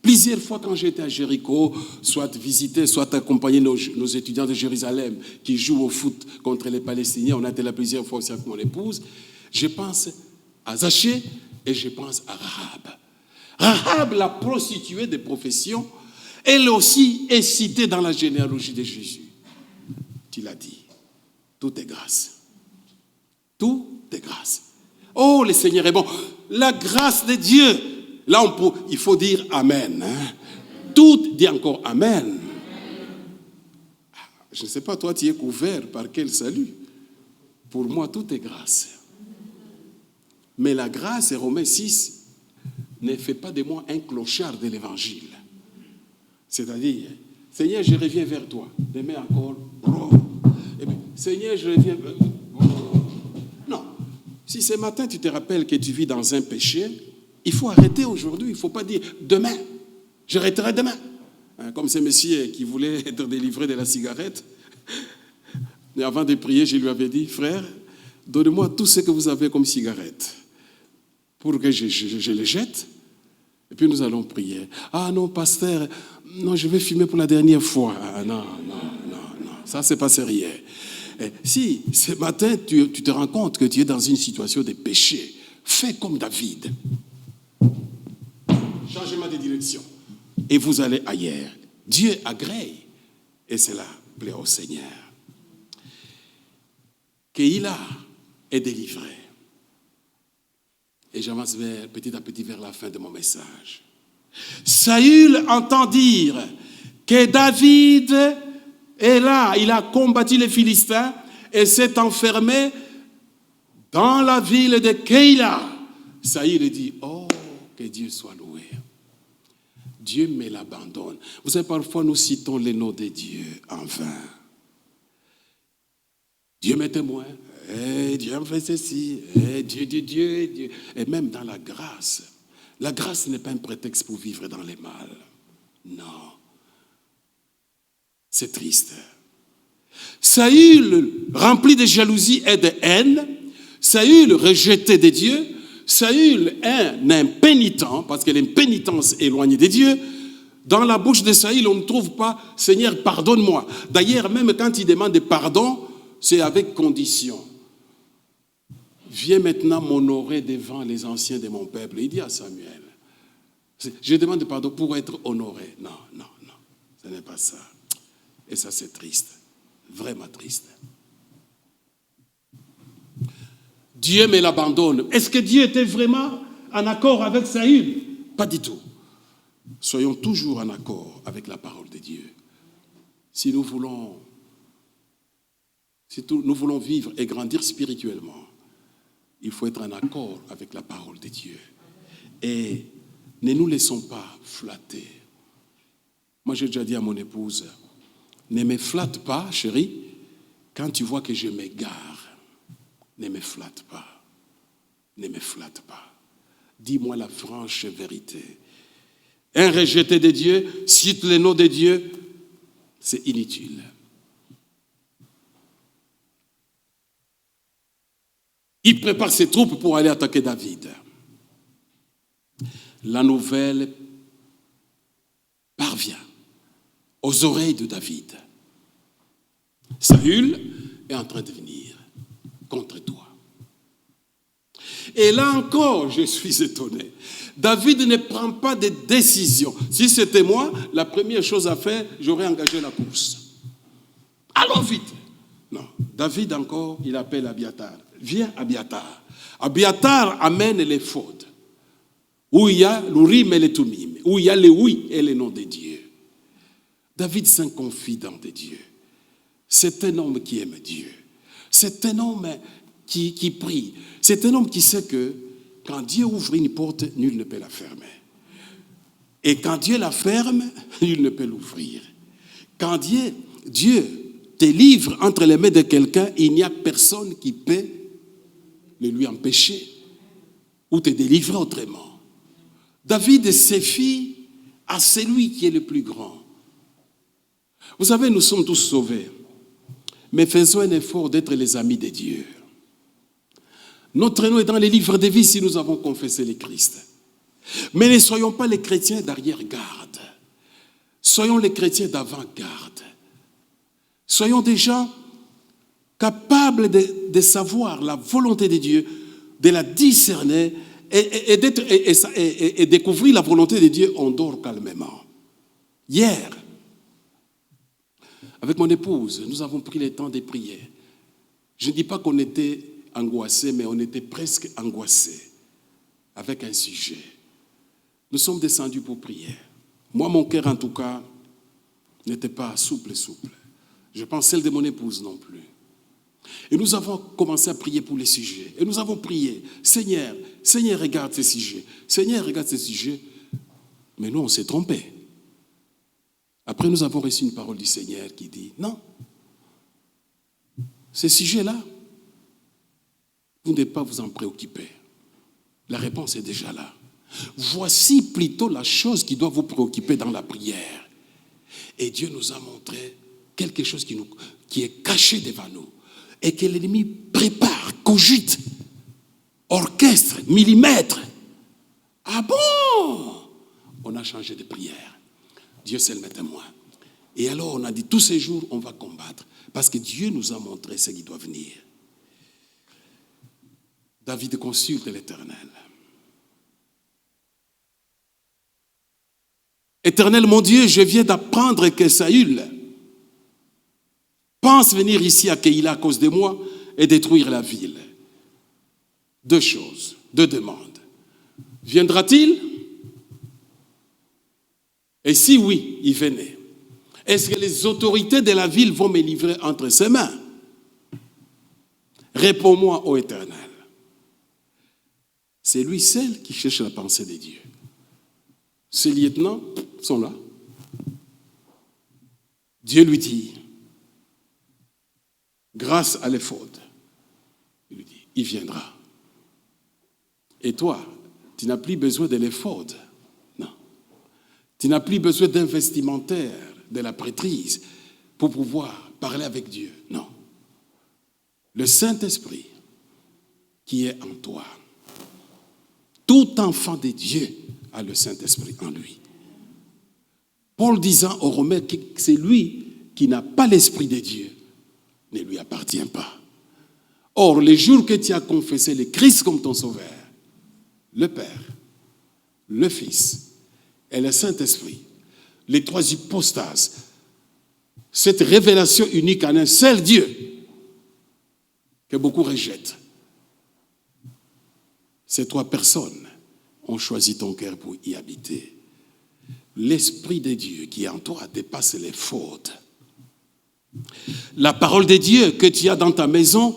S1: Plusieurs fois quand j'étais à Jéricho, soit visiter, soit accompagner nos étudiants de Jérusalem qui jouent au foot contre les Palestiniens, on a été là plusieurs fois aussi avec mon épouse, je pense à Zachée et je pense à Rahab. Rahab, la prostituée de profession, elle aussi est citée dans la généalogie de Jésus. Tu l'as dit, tout est grâce. Tout est grâce. Oh, le Seigneur est bon. La grâce de Dieu. Là, il faut dire Amen. Tout dit encore Amen. Je ne sais pas, toi, tu es couvert par quel salut? Pour moi, tout est grâce. Mais la grâce, Romains 6, ne fait pas de moi un clochard de l'évangile. C'est-à-dire, Seigneur, je reviens vers toi. Demain encore, et puis, Seigneur, je reviens vers toi. Non. Si ce matin, tu te rappelles que tu vis dans un péché, il faut arrêter aujourd'hui. Il ne faut pas dire demain. J'arrêterai demain. Comme ce monsieur qui voulait être délivré de la cigarette. Et avant de prier, je lui avais dit, frère, donnez-moi tout ce que vous avez comme cigarette pour que je les jette. Et puis nous allons prier. Ah non, pasteur, non, je vais fumer pour la dernière fois. Ah, non, ça c'est pas sérieux. Et si ce matin tu te rends compte que tu es dans une situation de péché, fais comme David. Changement de direction. Et vous allez ailleurs. Dieu agrée. Et cela plaît au Seigneur. Keïla est délivré. Et j'avance petit à petit vers la fin de mon message. Saül entend dire que David est là. Il a combattu les Philistins et s'est enfermé dans la ville de Keïla. Saül dit, oh, que Dieu soit loué. Dieu me l'abandonne. Vous savez, parfois nous citons les noms de Dieu en vain. Dieu m'est témoin. Dieu me fait ceci. Dieu. Et même dans la grâce n'est pas un prétexte pour vivre dans les mal. Non. C'est triste. Saül, rempli de jalousie et de haine, Saül, rejeté de Dieu, Saül, un impénitent, parce que l'impénitence est éloignée de Dieu. Dans la bouche de Saül, on ne trouve pas « Seigneur, pardonne-moi ». D'ailleurs, même quand il demande pardon, c'est avec condition. « Viens maintenant m'honorer devant les anciens de mon peuple ». Il dit à Samuel, « Je demande pardon pour être honoré ». Non, ce n'est pas ça. Et ça, c'est triste, vraiment triste. Dieu me l'abandonne. Est-ce que Dieu était vraiment en accord avec Saül? Pas du tout. Soyons toujours en accord avec la parole de Dieu. Si nous voulons vivre et grandir spirituellement, il faut être en accord avec la parole de Dieu. Et ne nous laissons pas flatter. Moi, j'ai déjà dit à mon épouse, ne me flatte pas, chérie, quand tu vois que je m'égare. Ne me flatte pas. Ne me flatte pas. Dis-moi la franche vérité. Un rejeté de Dieu cite le nom de Dieu, c'est inutile. Il prépare ses troupes pour aller attaquer David. La nouvelle parvient aux oreilles de David. Saül est en train de venir contre toi. Et là encore, je suis étonné. David ne prend pas de décision. Si c'était moi, la première chose à faire, j'aurais engagé la course. Allons vite. Non, David encore, il appelle Abiatar. Viens Abiatar. Abiatar amène les fautes. Où il y a l'Urim et les Tumim. Où il y a les oui et les noms de Dieu. David c'est un confident de Dieu. C'est un homme qui aime Dieu. C'est un homme qui prie. C'est un homme qui sait que quand Dieu ouvre une porte, nul ne peut la fermer. Et quand Dieu la ferme, il ne peut l'ouvrir. Quand Dieu te livre entre les mains de quelqu'un, il n'y a personne qui peut le lui empêcher ou te délivrer autrement. David se fie à celui qui est le plus grand. Vous savez, nous sommes tous sauvés, mais faisons un effort d'être les amis de Dieu. Notre nom est dans les livres de vie si nous avons confessé le Christ. Mais ne soyons pas les chrétiens d'arrière-garde. Soyons les chrétiens d'avant-garde. Soyons des gens capables de savoir la volonté de Dieu, de la discerner et découvrir la volonté de Dieu. On dort calmement. Hier, avec mon épouse, nous avons pris le temps de prier. Je ne dis pas qu'on était angoissés, mais on était presque angoissés avec un sujet. Nous sommes descendus pour prier. Moi, mon cœur, en tout cas, n'était pas souple. Je pense celle de mon épouse non plus. Et nous avons commencé à prier pour les sujets. Et nous avons prié. Seigneur, regarde ces sujets. Seigneur, regarde ces sujets. Mais nous, on s'est trompés. Après, nous avons reçu une parole du Seigneur qui dit, non, ces sujets-là, vous ne devez pas vous en préoccuper. La réponse est déjà là. Voici plutôt la chose qui doit vous préoccuper dans la prière. Et Dieu nous a montré quelque chose qui est caché devant nous et que l'ennemi prépare, cogite, orchestre, millimètre. Ah bon? On a changé de prière. Dieu seul m'est témoin. Et alors on a dit tous ces jours on va combattre parce que Dieu nous a montré ce qui doit venir. David consulte l'Éternel. Éternel, mon Dieu, je viens d'apprendre que Saül pense venir ici à Keïla à cause de moi et détruire la ville. Deux choses, deux demandes. Viendra-t-il? Et si oui, il venait. Est-ce que les autorités de la ville vont me livrer entre ses mains? Réponds-moi, ô Éternel. C'est lui seul qui cherche la pensée de Dieu. Ses lieutenants sont là. Dieu lui dit, grâce à l'éphod, il lui dit, il viendra. Et toi, tu n'as plus besoin de l'éphod. Non. Tu n'as plus besoin d'un vestimentaire, de la prêtrise, pour pouvoir parler avec Dieu. Non. Le Saint-Esprit qui est en toi. Tout enfant de Dieu a le Saint-Esprit en lui. Paul disant aux Romains que c'est lui qui n'a pas l'Esprit de Dieu, ne lui appartient pas. Or, le jour que tu as confessé le Christ comme ton sauveur, le Père, le Fils et le Saint-Esprit, les trois hypostases, cette révélation unique en un seul Dieu que beaucoup rejettent, ces trois personnes ont choisi ton cœur pour y habiter. L'Esprit de Dieu qui est en toi dépasse les fautes. La parole de Dieu que tu as dans ta maison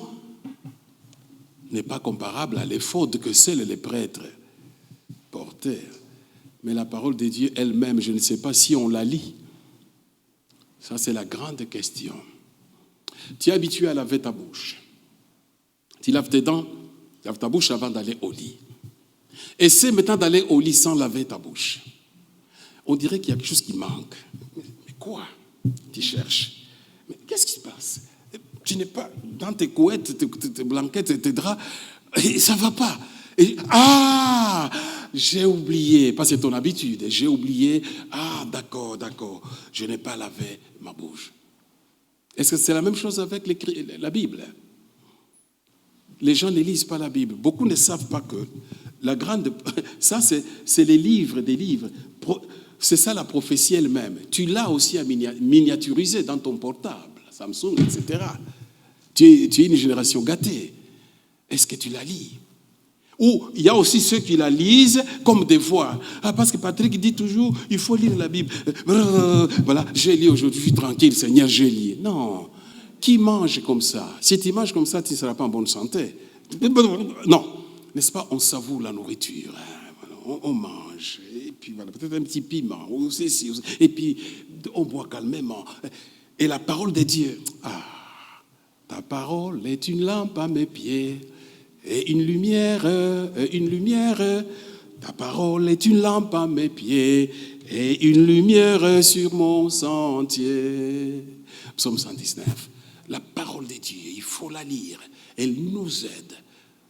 S1: n'est pas comparable à les fautes que seuls les prêtres portèrent. Mais la parole de Dieu elle-même, je ne sais pas si on la lit. Ça, c'est la grande question. Tu es habitué à laver ta bouche. Tu laves tes dents, tu laves ta bouche avant d'aller au lit. Essaie maintenant d'aller au lit sans laver ta bouche. On dirait qu'il y a quelque chose qui manque. Mais quoi? Tu cherches. Mais qu'est-ce qui se passe? Tu n'es pas dans tes couettes, tes blanquettes, tes draps. Et ça ne va pas. J'ai oublié, parce que c'est ton habitude. J'ai oublié. Ah, d'accord. Je n'ai pas lavé ma bouche. Est-ce que c'est la même chose avec la Bible? Les gens ne lisent pas la Bible. Beaucoup ne savent pas que la grande... Ça, c'est les livres des livres. C'est ça la prophétie elle-même. Tu l'as aussi à miniaturiser dans ton portable, Samsung, etc. Tu es une génération gâtée. Est-ce que tu la lis? Ou il y a aussi ceux qui la lisent comme devoir. Parce que Patrick dit toujours, il faut lire la Bible. Voilà, j'ai lu aujourd'hui, je suis tranquille, Seigneur, j'ai lu. Non. Qui mange comme ça? Si tu manges comme ça, tu ne seras pas en bonne santé. Non. N'est-ce pas? On savoure la nourriture. On mange. Et puis voilà, peut-être un petit piment, ou ceci, et puis on boit calmement. Et la parole de Dieu, ta parole est une lampe à mes pieds et une lumière. Ta parole est une lampe à mes pieds et une lumière sur mon sentier. Psaume 119. La parole de Dieu, il faut la lire. Elle nous aide,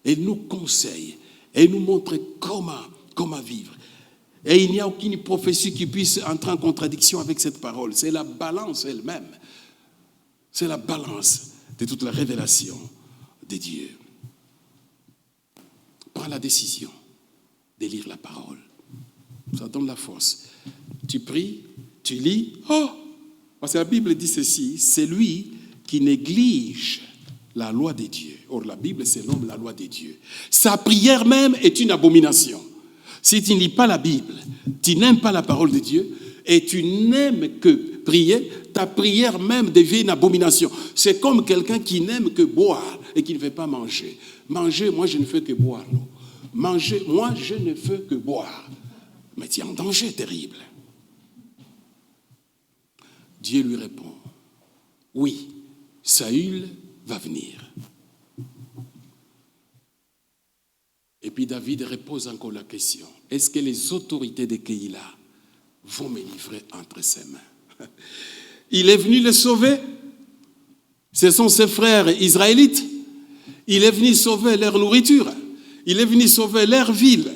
S1: elle nous conseille, elle nous montre comment vivre. Et il n'y a aucune prophétie qui puisse entrer en contradiction avec cette parole. C'est la balance elle-même. C'est la balance de toute la révélation de Dieu. Prends la décision de lire la parole. Ça donne la force. Tu pries, tu lis. Parce que la Bible dit ceci, c'est lui qui néglige la loi de Dieu. Or, la Bible, c'est l'homme, la loi de Dieu. Sa prière même est une abomination. Si tu ne lis pas la Bible, tu n'aimes pas la parole de Dieu et tu n'aimes que prier, ta prière même devient une abomination. C'est comme quelqu'un qui n'aime que boire et qui ne veut pas manger. Manger, moi, je ne fais que boire l'eau. Manger, moi, je ne fais que boire. Mais tu es en danger terrible. Dieu lui répond, oui, Saül va venir. Et puis David repose encore la question, est-ce que les autorités de Keïla vont me livrer entre ses mains? Il est venu les sauver. Ce sont ses frères israélites. Il est venu sauver leur nourriture. Il est venu sauver leur ville.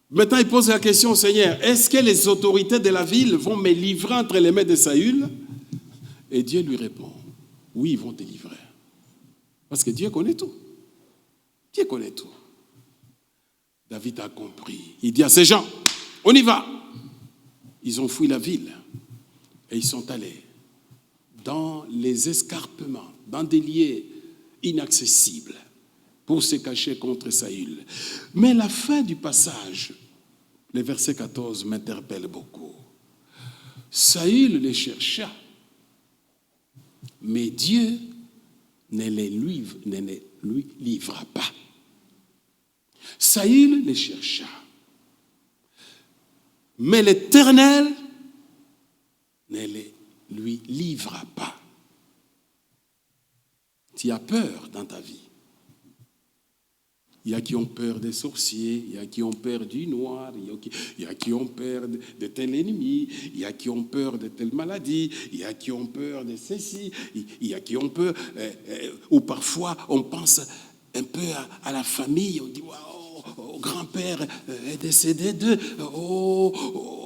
S1: Maintenant, il pose la question au Seigneur, est-ce que les autorités de la ville vont me livrer entre les mains de Saül? Et Dieu lui répond, oui, ils vont te livrer. Parce que Dieu connaît tout. Dieu connaît tout. David a compris. Il dit à ces gens, on y va. Ils ont fui la ville et ils sont allés dans les escarpements, dans des lieux inaccessibles pour se cacher contre Saül. Mais la fin du passage, le verset 14 m'interpelle beaucoup. Saül les chercha, mais Dieu ne les lui livra pas. Saül les chercha, mais l'Éternel ne les lui livra pas. Tu as peur dans ta vie. Il y a qui ont peur des sorciers, il y a qui ont peur du noir, il y a qui ont peur de tel ennemi, il y a qui ont peur de telle maladie, il y a qui ont peur de ceci, il y a qui ont peur, ou parfois on pense un peu à la famille, on dit waouh, grand-père est décédé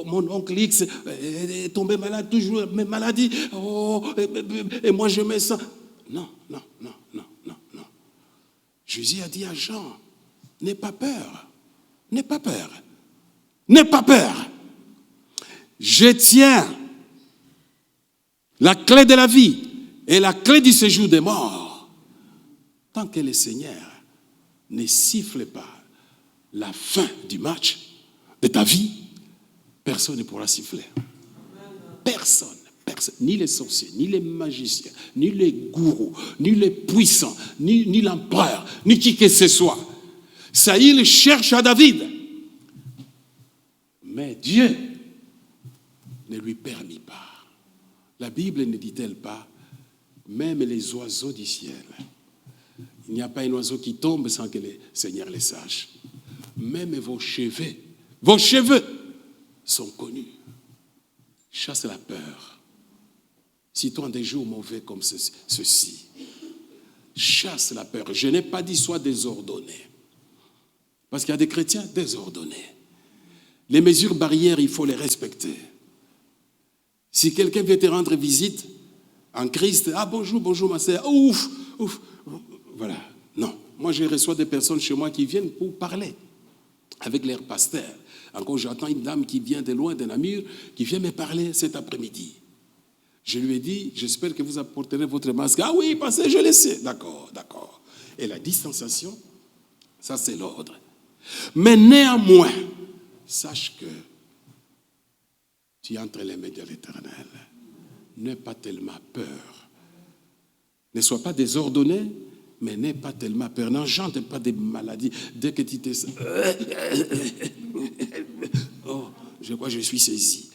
S1: mon oncle X est tombé malade, toujours mes maladies, et moi je me sens. Non. Jésus a dit à Jean, n'aie pas peur, n'aie pas peur, n'aie pas peur. Je tiens la clé de la vie et la clé du séjour des morts. Tant que le Seigneur ne siffle pas la fin du match de ta vie, personne ne pourra siffler. Personne. Ni les sorciers, ni les magiciens, ni les gourous, ni les puissants, ni l'empereur, ni qui que ce soit. Saül cherche à David. Mais Dieu ne lui permit pas. La Bible ne dit-elle pas, même les oiseaux du ciel. Il n'y a pas un oiseau qui tombe sans que le Seigneur le sache. Même vos cheveux sont connus. Chasse la peur. Si toi, des jours mauvais comme ceci, chasse la peur. Je n'ai pas dit sois désordonné. Parce qu'il y a des chrétiens désordonnés. Les mesures barrières, il faut les respecter. Si quelqu'un vient te rendre visite en Christ, bonjour ma sœur, ouf, voilà. Non, moi je reçois des personnes chez moi qui viennent pour parler avec leur pasteur. Encore j'attends une dame qui vient de loin, de Namur, qui vient me parler cet après-midi. Je lui ai dit, j'espère que vous apporterez votre masque. Ah oui, pasteur, je le sais. D'accord. Et la distanciation, ça c'est l'ordre. Mais néanmoins, sache que tu es entre les mains de l'Éternel. N'aie pas tellement peur. Ne sois pas désordonné, mais n'aie pas tellement peur. N'engendre pas des maladies. Dès que tu te... je crois que je suis saisi.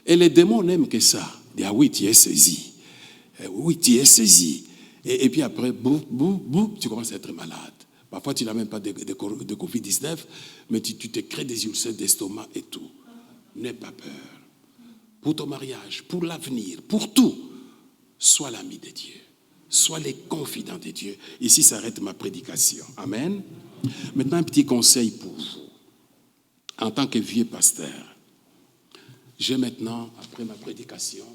S1: Et les démons n'aiment que ça. Ils disent, ah oui, tu es saisi. Oui, tu es saisi. Et puis après, boum, boum, boum, tu commences à être malade. Parfois, tu n'as même pas de Covid-19, mais tu te crées des ulcères d'estomac et tout. N'aie pas peur. Pour ton mariage, pour l'avenir, pour tout, sois l'ami de Dieu. Sois les confidents de Dieu. Ici s'arrête ma prédication. Amen. Maintenant, un petit conseil pour vous. En tant que vieux pasteur, j'ai maintenant, après ma prédication,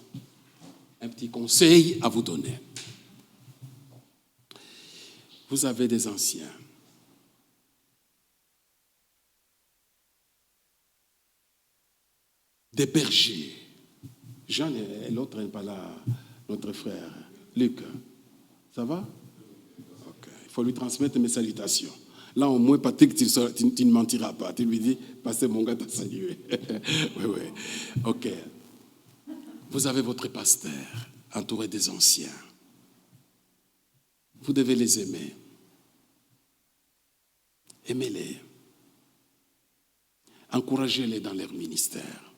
S1: un petit conseil à vous donner. Vous avez des anciens. Des bergers. Jean et l'autre n'est pas là, notre frère, Luc. Ça va? Ok. Il faut lui transmettre mes salutations. Là, au moins, Patrick, tu ne mentiras pas. Tu lui dis, pasteur, mon gars t'a salué. Oui. Ok. Vous avez votre pasteur, entouré des anciens. Vous devez les aimer. Aimez-les. Encouragez-les dans leur ministère.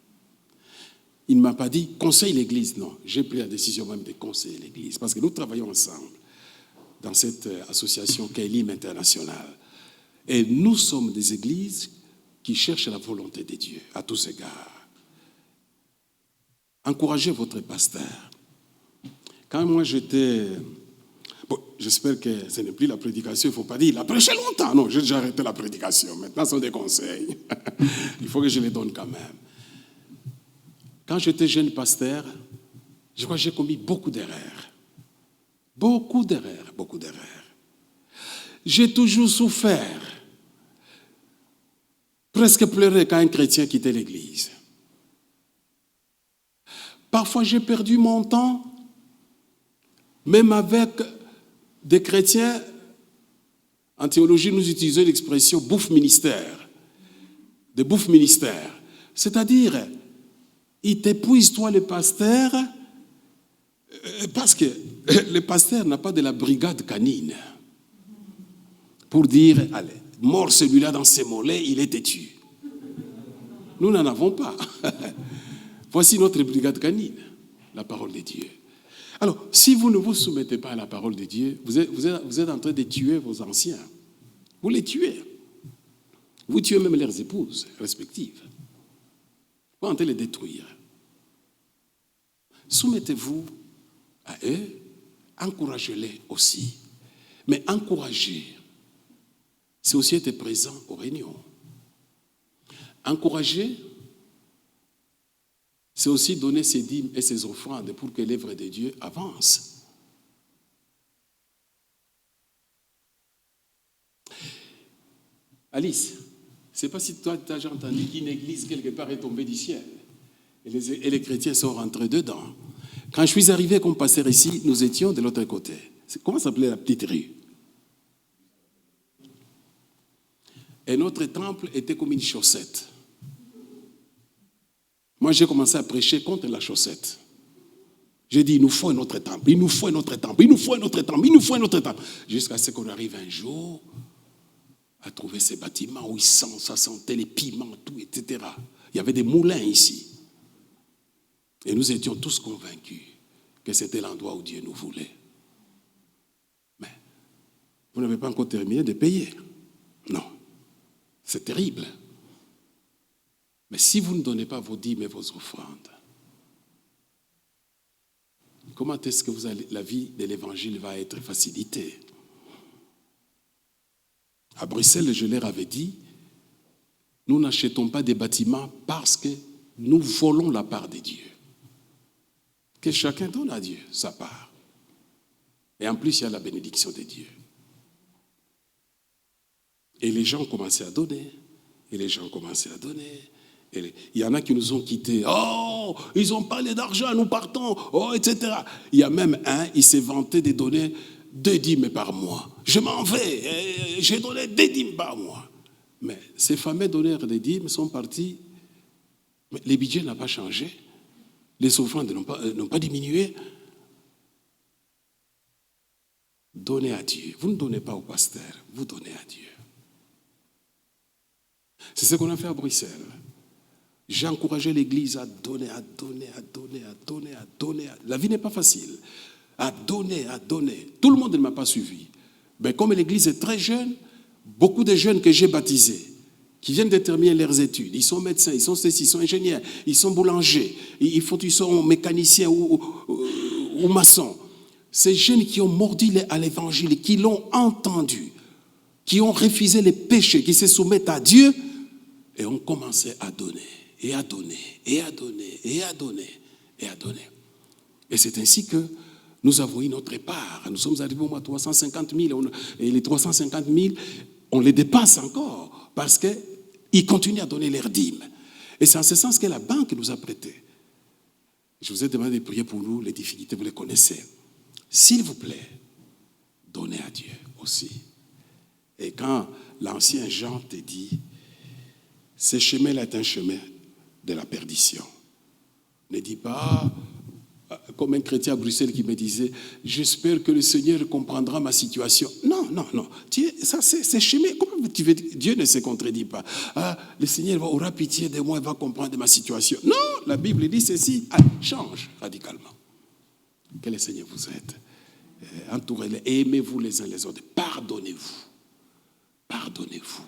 S1: Il ne m'a pas dit, conseille l'Église. Non, j'ai pris la décision même de conseiller l'Église. Parce que nous travaillons ensemble dans cette association Kélim International. Et nous sommes des églises qui cherchent la volonté de Dieu à tous égards. Encouragez votre pasteur. Quand moi j'étais... Bon, j'espère que ce n'est plus la prédication, il ne faut pas dire, il a prêché longtemps. Non, j'ai déjà arrêté la prédication. Maintenant, ce sont des conseils. Il faut que je les donne quand même. Quand j'étais jeune pasteur, je crois que j'ai commis beaucoup d'erreurs. Beaucoup d'erreurs. J'ai toujours souffert. Presque pleuré quand un chrétien quittait l'église. Parfois, j'ai perdu mon temps, même avec des chrétiens. En théologie, nous utilisons l'expression bouffe-ministère. De bouffe-ministère. C'est-à-dire, il t'épuise, toi, le pasteur, parce que le pasteur n'a pas de la brigade canine pour dire, allez, mort celui-là dans ses mollets, il est têtu. Nous n'en avons pas. Voici notre brigade canine, la parole de Dieu. Alors, si vous ne vous soumettez pas à la parole de Dieu, vous êtes en train de tuer vos anciens. Vous les tuez. Vous tuez même leurs épouses respectives. Vous êtes en train de les détruire. Soumettez-vous à eux, encouragez-les aussi. Mais encourager, c'est aussi être présent aux réunions. Encourager, c'est aussi donner ses dîmes et ses offrandes pour que l'œuvre de Dieu avance. Alice, je ne sais pas si toi, tu as déjà entendu qu'une église quelque part est tombée du ciel. Et les chrétiens sont rentrés dedans. Quand je suis arrivé comme pasteur ici, nous étions de l'autre côté. Comment s'appelait la petite rue? Et notre temple était comme une chaussette. Moi, j'ai commencé à prêcher contre la chaussette. J'ai dit, il nous faut un autre temple, il nous faut un autre temple, il nous faut un autre temple, il nous faut un autre temple. Jusqu'à ce qu'on arrive un jour à trouver ces bâtiments où ça sentait les piments, tout, etc. Il y avait des moulins ici. Et nous étions tous convaincus que c'était l'endroit où Dieu nous voulait. Mais vous n'avez pas encore terminé de payer. Non. C'est terrible. Mais si vous ne donnez pas vos dîmes et vos offrandes, comment est-ce que la vie de l'évangile va être facilitée? À Bruxelles, je leur avais dit, nous n'achetons pas des bâtiments parce que nous volons la part de Dieu. Que chacun donne à Dieu sa part. Et en plus, il y a la bénédiction de Dieu. Et les gens commençaient à donner. Et les gens commençaient à donner. Et il y en a qui nous ont quittés. Oh, ils ont parlé d'argent, nous partons. Oh, etc. Il y a même un, il s'est vanté de donner 2 dîmes par mois. Je m'en vais, j'ai donné 2 dîmes par mois. Mais ces fameux donneurs de dîmes sont partis. Mais les budgets n'ont pas changé. Les offrandes n'ont pas diminué. Donnez à Dieu. Vous ne donnez pas au pasteur, vous donnez à Dieu. C'est ce qu'on a fait à Bruxelles. J'ai encouragé l'Église à donner, à donner, à donner, à donner, à donner. La vie n'est pas facile. À donner, à donner. Tout le monde ne m'a pas suivi. Mais comme l'Église est très jeune, beaucoup de jeunes que j'ai baptisés, qui viennent de terminer leurs études, ils sont médecins, ils sont ceci, ils sont ingénieurs, ils sont boulangers, ils sont mécaniciens ou maçons. Ces jeunes qui ont mordu à l'évangile, qui l'ont entendu, qui ont refusé les péchés, qui se soumettent à Dieu, et ont commencé à donner, et à donner, et à donner, et à donner, et à donner. Et c'est ainsi que nous avons eu notre part. Nous sommes arrivés au mois 350 000, et les 350 000, on les dépasse encore, parce qu'ils continuent à donner leurs dîmes. Et c'est en ce sens que la banque nous a prêté. Je vous ai demandé de prier pour nous, les difficultés, vous les connaissez. S'il vous plaît, donnez à Dieu aussi. Et quand l'ancien Jean te dit, ce chemin-là est un chemin de la perdition, ne dis pas, comme un chrétien à Bruxelles qui me disait, j'espère que le Seigneur comprendra ma situation. Non, non, non. Ça, c'est chemin. Comment tu veux dire? Dieu ne se contredit pas. Le Seigneur aura pitié de moi et va comprendre ma situation. Non, la Bible dit ceci. Change radicalement. Que le Seigneur vous aide. Entourez-les, aimez-vous les uns les autres. Pardonnez-vous. Pardonnez-vous.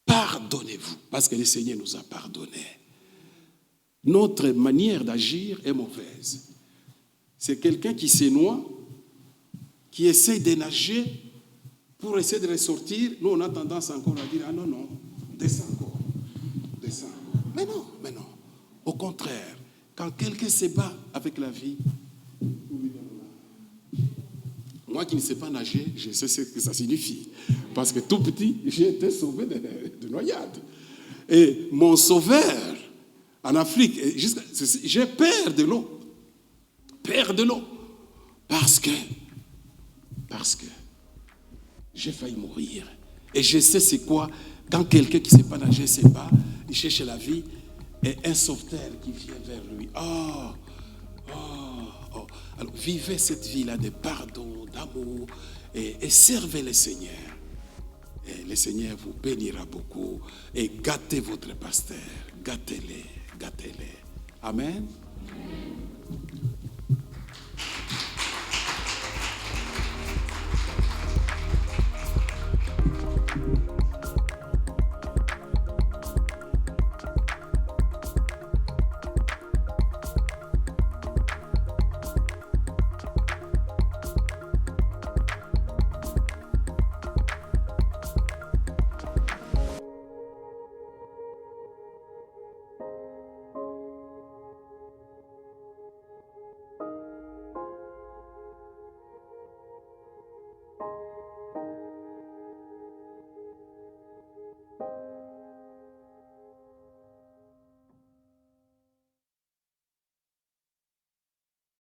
S1: Pardonnez-vous. Parce que le Seigneur nous a pardonné. Notre manière d'agir est mauvaise. C'est quelqu'un qui se noie, qui essaie de nager pour essayer de ressortir. Nous, on a tendance encore à dire, ah non, non, descends encore. Descends encore. Mais non, mais non. Au contraire, quand quelqu'un se bat avec la vie, moi qui ne sais pas nager, je sais ce que ça signifie. Parce que tout petit, j'ai été sauvé de noyade. Et mon sauveur, en Afrique, j'ai peur de l'eau. Peur de l'eau. Parce que j'ai failli mourir. Et je sais c'est quoi, quand quelqu'un qui ne sait pas nager se bat, il cherche la vie, et un sauveteur qui vient vers lui. Alors, vivez cette vie-là de pardon, d'amour, et servez le Seigneur. Et le Seigneur vous bénira beaucoup. Et gâtez votre pasteur. Gâtez-les. Amen.